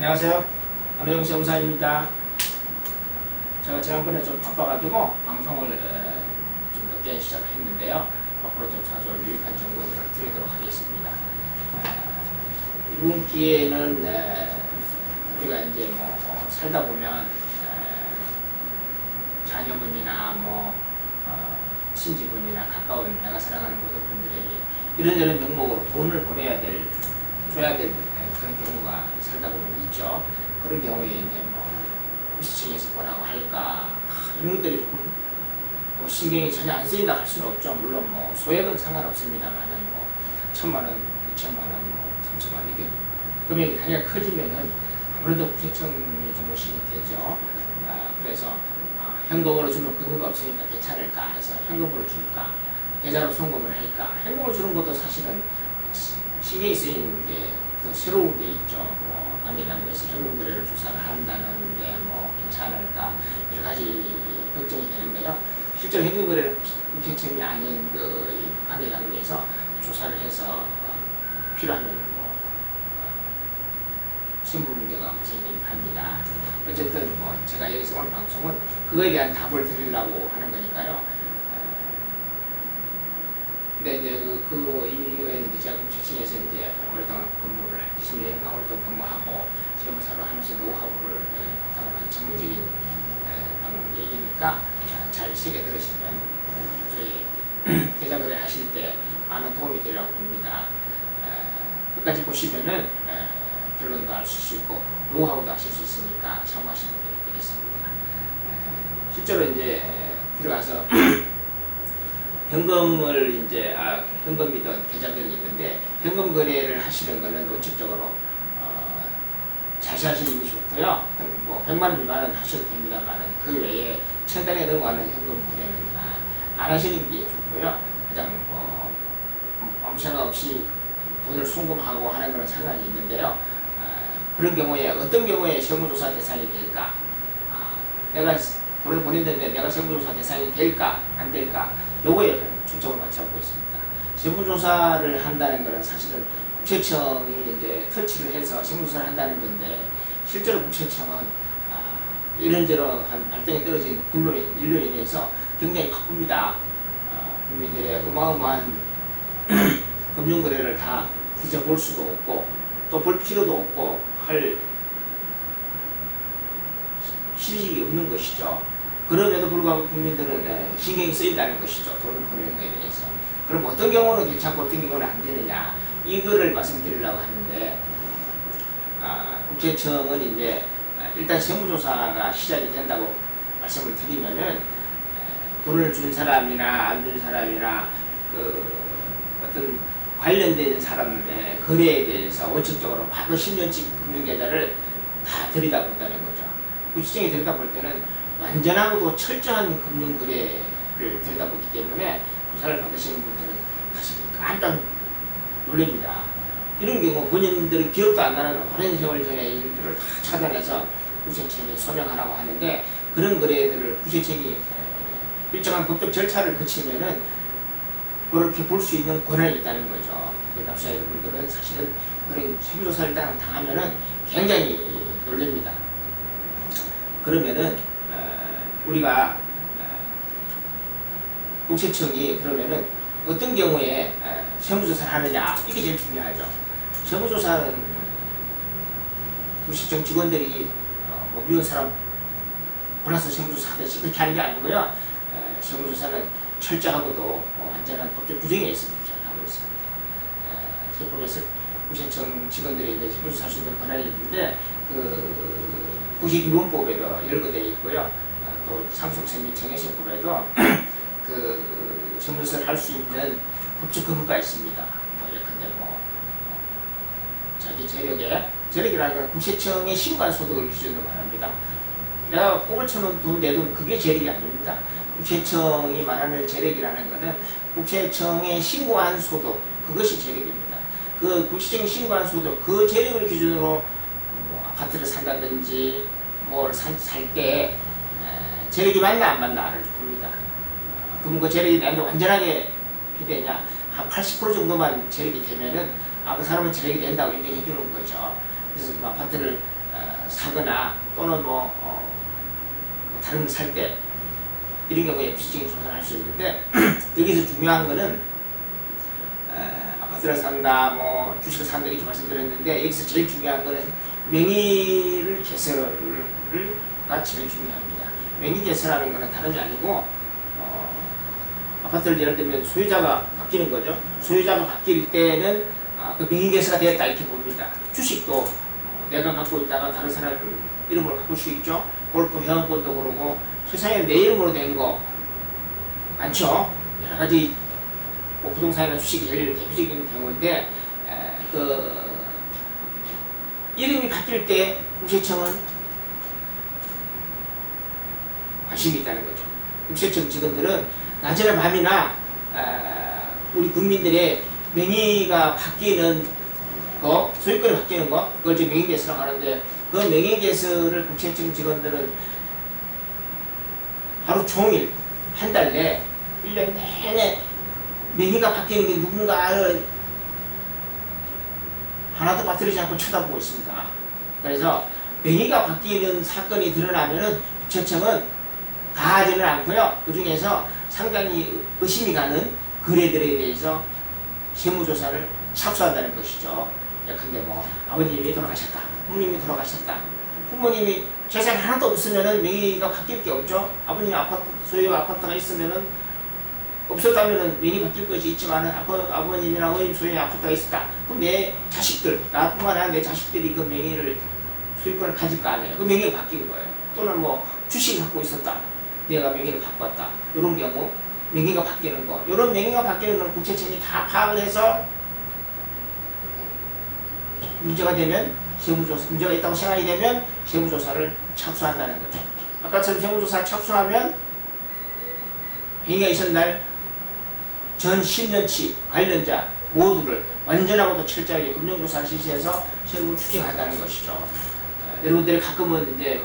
안녕하세요. 안혜영 세무사입니다. 제가 지난번에 좀 바빠가지고 방송을 좀 늦게 시작했는데요. 앞으로 좀 자주 유익한 정보들을 드리도록 하겠습니다. 이번 기회에는 우리가 이제 살다 보면 자녀분이나 친지분이나 가까운 내가 사랑하는 모든 분들에게 이런저런 명목으로 돈을 줘야 될 그런 경우가 살다 보면 있죠. 그런 경우에 이제 구시청에서 뭐라고 할까 이런 것들이 조금 신경이 전혀 안 쓰인다 할 수는 없죠. 물론 소액은 상관없습니다만은 1,000만 원, 2,000만 원, 3,000만 원 이렇게 금액이 단위가 커지면은 아무래도 구시청이 좀 의식이 되죠. 그래서 현금으로 주면 근거가 없으니까 괜찮을까 해서 현금으로 줄까, 계좌로 송금을 할까. 현금으로 주는 것도 사실은 신경이 쓰이는 게 더 새로운 게 있죠. 관계단계에서 현금 거래를 조사를 한다는데 괜찮을까 여러 가지 걱정이 되는데요. 실제로 현금 거래를 구시청이 아닌 그 관계단계에서 조사를 해서 필요하면 신부 문제가 발생이 합니다. 어쨌든 제가 여기서 오늘 방송은 그거에 대한 답을 드리려고 하는 거니까요. 근데 이제 이후에 이제 제가 구시청에서 이제 오랫동안 근무를 20년 오랫동안 근무하고 세무사로 하면서 노하우를 바탕으로 한 전문적인 얘기니까 잘 새겨 들으시면 저희 계좌 거래 하실 때 많은 도움이 되리라고 봅니다. 끝까지 보시면은 결론도 알 수 있고 노하우도 아실 수 있으니까 참고하시면 되겠습니다. 실제로 이제 들어가서 현금을 이제 현금이든 계좌들이 있는데 현금 거래를 하시는 거는 원칙적으로 자시하시는 게 좋고요. 100만 원 미만은 하셔도 됩니다만은 그 외에 1,000단에 넘어가는 현금 거래는 안 하시는 게 좋고요. 가장 아무 생각 없이 돈을 송금하고 하는 거는 상관이 있는데요. 그런 경우에 어떤 경우에 세무조사 대상이 될까? 내가 돈을 보냈는데 내가 세무조사 대상이 될까 안 될까? 요거에 초점을 맞춰보고 있습니다. 세무조사를 한다는 것은 사실은 국세청이 이제 터치를 해서 세무조사를 한다는 건데 실제로 국세청은 이런저런 발등에 떨어진 일로 인해서 굉장히 바쁩니다. 국민들의 어마어마한 금융거래를 다 뒤져볼 수도 없고 또 볼 필요도 없고 할 실익이 없는 것이죠. 그럼에도 불구하고 국민들은 신경이 쓰인다는 것이죠. 돈을 보내는 것에 대해서. 그럼 어떤 경우는 괜찮고 어떤 경우는 안 되느냐 이거를 말씀드리려고 하는데 국세청은 이제 일단 세무조사가 시작이 된다고 말씀을 드리면은 돈을 준 사람이나 안 준 사람이나 어떤 관련된 사람의 거래에 대해서 원칙적으로 과거 10년치 금융계좌를 다 들여다본다는 거죠. 구시청이 들여다볼 때는 완전하고도 철저한 금융거래를 들여다보기 때문에 조사를 받으시는 분들은 사실 깜짝 놀랍니다. 이런 경우 본인들은 기억도 안 나는 오랜 세월 전의 일들을 다 차단해서 구시청이 소명하라고 하는데 그런 거래들을 구시청이 일정한 법적 절차를 거치면은 그렇게 볼 수 있는 권한이 있다는 거죠. 납세자 여러분들은 사실은 그런 세무조사를 당하면은 굉장히 놀랍니다. 그러면은 우리가 국세청이 그러면은 어떤 경우에 세무조사를 하느냐 이게 제일 중요하죠. 세무조사는 국세청 직원들이 미운 사람 골라서 세무조사 하듯이 그렇게 하는 게 아니고요. 세무조사는 철저하고도 완전한 법적 규정에 있어서 하고 있습니다. 세법에서 구시청 직원들이 이제 세무조사 할 수 있는 권한이 있는데 구시기본법에도 열거되어 있고요. 또 상속세 및 정액세법에도 세무조사를 할 수 있는 법적 근거가 있습니다. 예컨대 자기 재력이라는 건 구시청에 신고한 소득을 기준으로 말합니다. 내가 꽁을 쳐놓은 돈 내 돈 그게 재력이 아닙니다. 국세청이 말하는 재력이라는 것은 국세청에 신고한 소득 그것이 재력입니다. 그 국세청에 신고한 소득 그 재력을 기준으로 아파트를 산다든지 뭘 살 때 재력이 맞나 안 맞나를 봅니다. 그럼 그 재력이 나한테 완전하게 되냐 한 80% 정도만 재력이 되면은 그 사람은 재력이 된다고 인정해 주는 거죠. 그래서 아파트를 사거나 또는 다른 걸 살 때 이런 경우에 구체적인 조사를 할 수 있는데 여기서 중요한 거는 아파트를 산다, 주식을 산다 이렇게 말씀드렸는데 여기서 제일 중요한 거는 명의를 개설가 제일 중요합니다. 명의 개설하는 거는 다름이 아니고 아파트를 예를 들면 소유자가 바뀌는 거죠. 소유자가 바뀔 때는 그 명의 개설가 되었다 이렇게 봅니다. 주식도 내가 갖고 있다가 다른 사람 이름으로 바꿀 수 있죠. 골프 회원권도 그러고 세상에 내 이름으로 된 거 많죠. 여러 가지 부동산이나 주식이 제일 대표적인 경우인데 이름이 바뀔 때 국세청은 관심이 있다는 거죠. 국세청 직원들은 낮이나 밤이나 우리 국민들의 명의가 바뀌는 거, 소유권이 바뀌는 거, 그걸 지금 명의 개설이라고 하는데 그 명의 개설을 국세청 직원들은 하루 종일 한 달 내에 1년 내내 명의가 바뀌는 게 누군가를 하나도 빠뜨리지 않고 쳐다보고 있습니다. 그래서 명의가 바뀌는 사건이 드러나면은 국세청은 다 하지는 않고요. 그 중에서 상당히 의심이 가는 거래들에 대해서 세무조사를 착수한다는 것이죠. 예컨대 아버님이 돌아가셨다, 부모님이 돌아가셨다. 부모님이 재산이 하나도 없으면은 명의가 바뀔 게 없죠. 아버님 소유 아파트가 있으면은 없었다면은 명의 바뀔 것이 있지만은 아버님이나 어머님 소유의 아파트가 있었다. 그럼 내 자식들, 나뿐만 아니라 내 자식들이 그 명의를 소유권을 가질 거 아니에요. 그 명의가 바뀌는 거예요. 또는 주식을 갖고 있었다. 내가 명의를 바꿨다. 이런 경우 명의가 바뀌는 거. 이런 명의가 바뀌는 건 국세청이 다 파악을 해서 문제가 되면 문제가 있다고 생각이 되면 세무조사를 착수한다는 거죠. 아까처럼 세무조사를 착수하면 행위가 있었던 날 전 10년치 관련자 모두를 완전하고도 철저하게 금융조사를 실시해서 세금을 추징한다는 것이죠. 여러분들이 가끔은 이제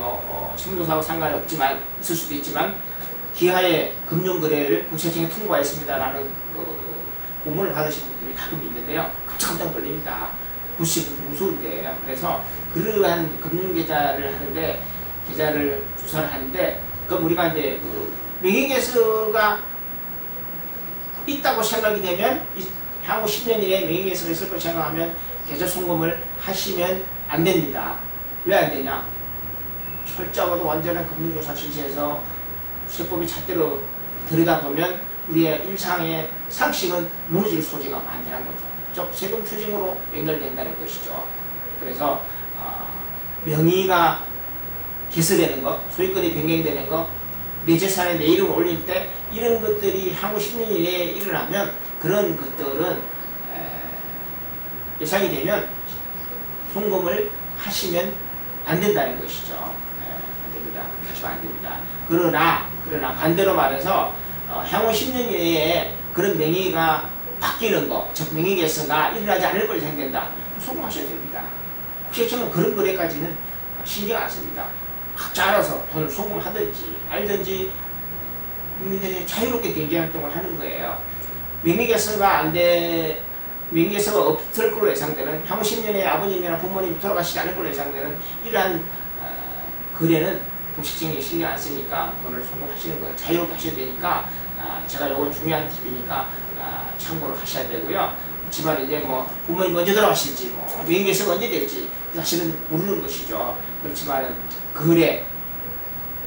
세무조사하고 상관이 없지만 있을 수도 있지만 기하의 금융거래를 국세청에 통보했습니다라는 공문을 받으신 분들이 가끔 있는데요. 깜짝 놀랍니다. 구식은 무서운데 그래서 그러한 금융계좌를 하는데 계좌를 조사를 하는데 그럼 우리가 이제 명의개설가 있다고 생각이 되면 향후 10년 이내에 명의개설이 있을 걸 생각하면 계좌 송금을 하시면 안 됩니다. 왜 안 되냐? 철저하고도 완전한 금융조사 실시해서 세법이 잣대로 들여다보면 우리의 일상의 상식은 무너질 소지가 많다는 거죠. 즉 세금 추징으로 연결된다는 것이죠. 그래서 명의가 개설되는 것, 소유권이 변경되는 것, 내 재산에 내 이름을 올릴 때 이런 것들이 향후 10년 이내에 일어나면 그런 것들은 예상이 되면 송금을 하시면 안 된다는 것이죠. 안 됩니다. 하시면 안 됩니다. 그러나 반대로 말해서 향후 10년 이내에 그런 명의가 바뀌는 거, 즉 명의 개설가 일어나지 않을 걸로 생각된다. 송금하셔야 됩니다. 국세청은 그런 거래까지는 신경 안 씁니다. 각자 알아서 돈을 송금하든지 알든지 국민들이 자유롭게 경제활동을 하는 거예요. 명의 개설가 명의 개설가 없을 걸로 예상되는 향후 10년에 아버님이나 부모님이 돌아가시지 않을 걸로 예상되는 이러한 거래는 국세청이 신경 안 쓰니까 돈을 송금하시는 거 자유롭게 하셔야 되니까 제가 요거 중요한 팁이니까 참고를 하셔야 되고요. 그렇지만 이제 부모님 언제 돌아가실지 명의 개설가 언제 될지 사실은 모르는 것이죠. 그렇지만 거래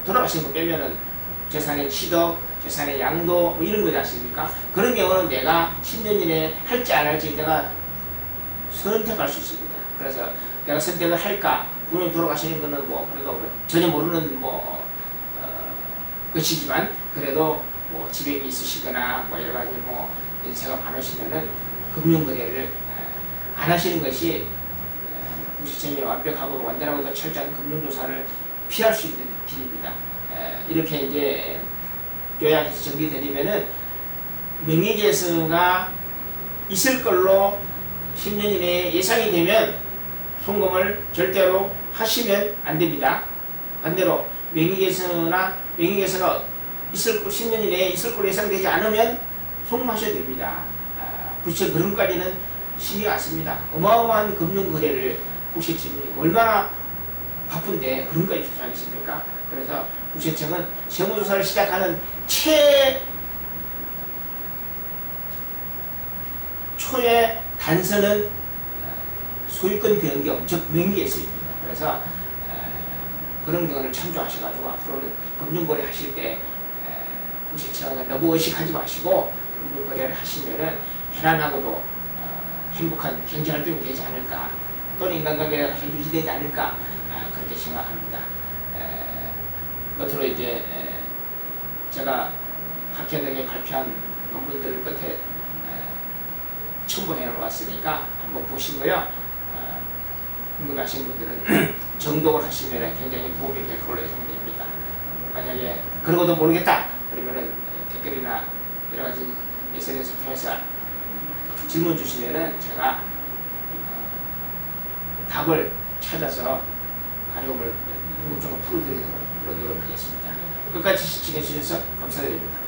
돌아가신 거 빼면은 재산의 취득, 재산의 양도 이런 거지 않습니까? 그런 경우는 내가 10년 이내에 할지 안 할지 내가 선택할 수 있습니다. 그래서 내가 선택을 할까? 부모님 돌아가시는 거는 그래도 전혀 모르는 것이지만 그래도 지병이 있으시거나 여러 가지 연세가 많으시면은 금융거래를 안 하시는 것이 국세청이 완벽하고 완전하고 철저한 금융조사를 피할 수 있는 길입니다. 이렇게 이제 요약해서 정리드리면은 명의개설가 있을 걸로 10년 이내에 예상이 되면 송금을 절대로 하시면 안 됩니다. 반대로 명의개설가 10년 이내에 있을 걸로 예상되지 않으면 송금하셔야 됩니다. 국세청 그런 것까지는 신경 안 씁니다. 어마어마한 금융거래를 국세청이 얼마나 바쁜데 그런 거에 조사하겠습니까? 그래서 국세청은 세무조사를 시작하는 초의 단서는 소유권 변경, 즉 명의예수입니다. 그래서 그런 경우를 참조하셔가지고 앞으로는 금융거래 하실 때 국세청을 너무 의식하지 마시고 금융거래를 하시면은 편안하고도 행복한 경제활동이 되지 않을까, 또는 인간관계가 잘 유지되지 않을까, 그렇게 생각합니다. 끝으로 이제 제가 학회 등에 발표한 논문들을 끝에 첨부해 놓았으니까 한번 보시고요. 궁금하신 분들은 정독을 하시면 굉장히 도움이 될 걸로 예상됩니다. 만약에 그러고도 모르겠다 그러면은 댓글이나 여러 가지 SNS 통해서 질문 주시면은 제가 답을 찾아서 어려움을 궁금증을 풀어드리도록 하겠습니다. 끝까지 시청해 주셔서 감사드립니다.